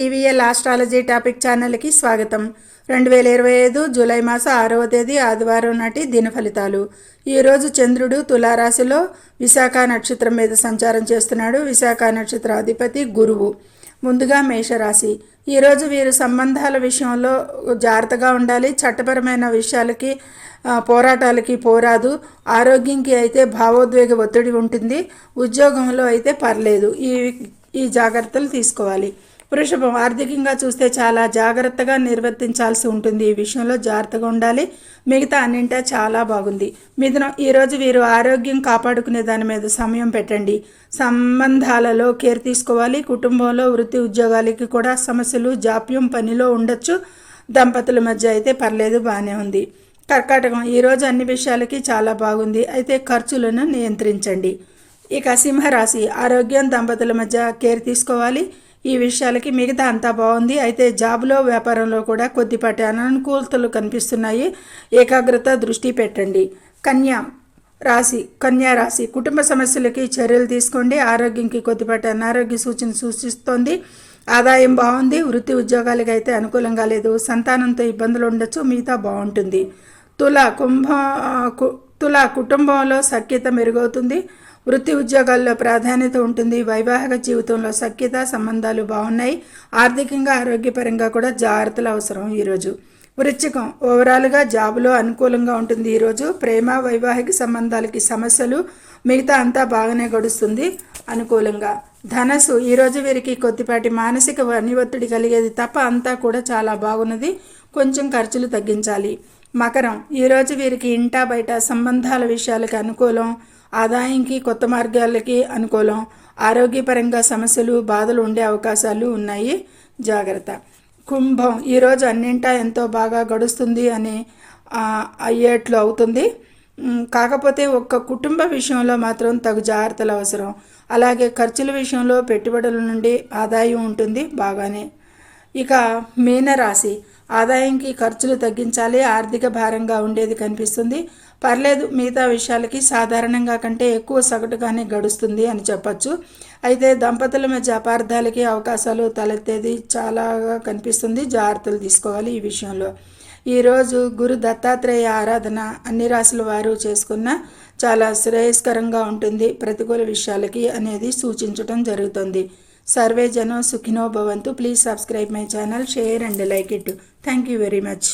TVL astrology topic ఛానల్కి స్వాగతం. 2025 July మాస 6వ తేదీ ఆదివారం నాటి దిన ఫలితాలు. ఈరోజు చంద్రుడు తులారాశిలో విశాఖ నక్షత్రం మీద సంచారం చేస్తున్నాడు. విశాఖ నక్షత్ర అధిపతి గురువు. ముందుగా మేషరాశి. ఈరోజు వీరు సంబంధాల విషయంలో జాగ్రత్తగా ఉండాలి. చట్టపరమైన విషయాలకి పోరాటాలకి పోరాదు. ఆరోగ్యంకి అయితే భావోద్వేగ ఒత్తిడి ఉంటుంది. ఉద్యోగంలో అయితే పర్లేదు. ఈ జాగ్రత్తలు తీసుకోవాలి. వృషభం. ఆర్థికంగా చూస్తే చాలా జాగ్రత్తగా నిర్వర్తించాల్సి ఉంటుంది. ఈ విషయంలో జాగ్రత్తగా ఉండాలి. మిగతా అన్నింటా చాలా బాగుంది. మిథునం. ఈరోజు వీరు ఆరోగ్యం కాపాడుకునే దాని మీద సమయం పెట్టండి. సంబంధాలలో కేర్ తీసుకోవాలి. కుటుంబంలో వృత్తి ఉద్యోగాలకి కూడా సమస్యలు జాప్యం పనిలో ఉండొచ్చు. దంపతుల మధ్య అయితే పర్లేదు, బాగానే ఉంది. కర్కాటకం. ఈరోజు అన్ని విషయాలకి చాలా బాగుంది. అయితే ఖర్చులను నియంత్రించండి. ఇక సింహరాశి. ఆరోగ్యం, దంపతుల మధ్య కేర్ తీసుకోవాలి. ఈ విషయాలకి మిగతా అంతా బాగుంది. అయితే జాబ్లో వ్యాపారంలో కూడా కొద్దిపాటి అననుకూలతలు కనిపిస్తున్నాయి. ఏకాగ్రత దృష్టి పెట్టండి. కన్యా రాశి. కుటుంబ సమస్యలకి చర్యలు తీసుకోండి. ఆరోగ్యంకి కొద్దిపాటి అనారోగ్య సూచిస్తోంది. ఆదాయం బాగుంది. వృత్తి ఉద్యోగాలకి అయితే అనుకూలంగా లేదు. సంతానంతో ఇబ్బందులు ఉండొచ్చు. మిగతా బాగుంటుంది. తుల కుటుంబంలో సఖ్యత మెరుగవుతుంది. వృత్తి ఉద్యోగాల్లో ప్రాధాన్యత ఉంటుంది. వైవాహిక జీవితంలో సఖ్యత సంబంధాలు బాగున్నాయి. ఆర్థికంగా ఆరోగ్యపరంగా కూడా జాగ్రత్తలు అవసరం. ఈరోజు వృశ్చికం. ఓవరాల్గా జాబులో అనుకూలంగా ఉంటుంది. ఈరోజు ప్రేమ వైవాహిక సంబంధాలకి సమస్యలు, మిగతా అంతా బాగానే గడుస్తుంది అనుకూలంగా. ధనస్సు. ఈరోజు వీరికి కొద్దిపాటి మానసిక ఒత్తిడి కలిగేది తప్ప అంతా కూడా చాలా బాగున్నది. కొంచెం ఖర్చులు తగ్గించాలి. మకరం. ఈరోజు వీరికి ఇంటా బయట సంబంధాల విషయాలకి అనుకూలం. ఆదాయంకి కొత్త మార్గాలకి అనుకూలం. ఆరోగ్యపరంగా సమస్యలు బాధలు ఉండే అవకాశాలు ఉన్నాయి. జాగ్రత్త. కుంభం. ఈరోజు అన్నింటా ఎంతో బాగా గడుస్తుంది అని అయ్యేట్లు అవుతుంది. కాకపోతే ఒక్క కుటుంబ విషయంలో మాత్రం తగు జాగ్రత్తలు అవసరం. అలాగే ఖర్చుల విషయంలో పెట్టుబడుల నుండి ఆదాయం ఉంటుంది బాగానే. ఇక మీనరాశి. ఆదాయంకి ఖర్చులు తగ్గించాలి. ఆర్థిక భారంగా ఉండేది కనిపిస్తుంది. పర్లేదు, మిగతా విషయాలకి సాధారణంగా కంటే ఎక్కువ సగటుగానే గడుస్తుంది అని చెప్పచ్చు. అయితే దంపతుల మధ్య అపార్థాలకి అవకాశాలు తలెత్తేది చాలాగా కనిపిస్తుంది. జాగ్రత్తలు తీసుకోవాలి ఈ విషయంలో. ఈరోజు గురు దత్తాత్రేయ ఆరాధన అన్ని రాశుల వారు చేసుకున్న చాలా శ్రేయస్కరంగా ఉంటుంది. ప్రతికూల విషయాలకి అనేది సూచించడం జరుగుతుంది. సర్వే జనం సుఖినో భవంతు. Please subscribe my channel, share and like it. Thank you very much.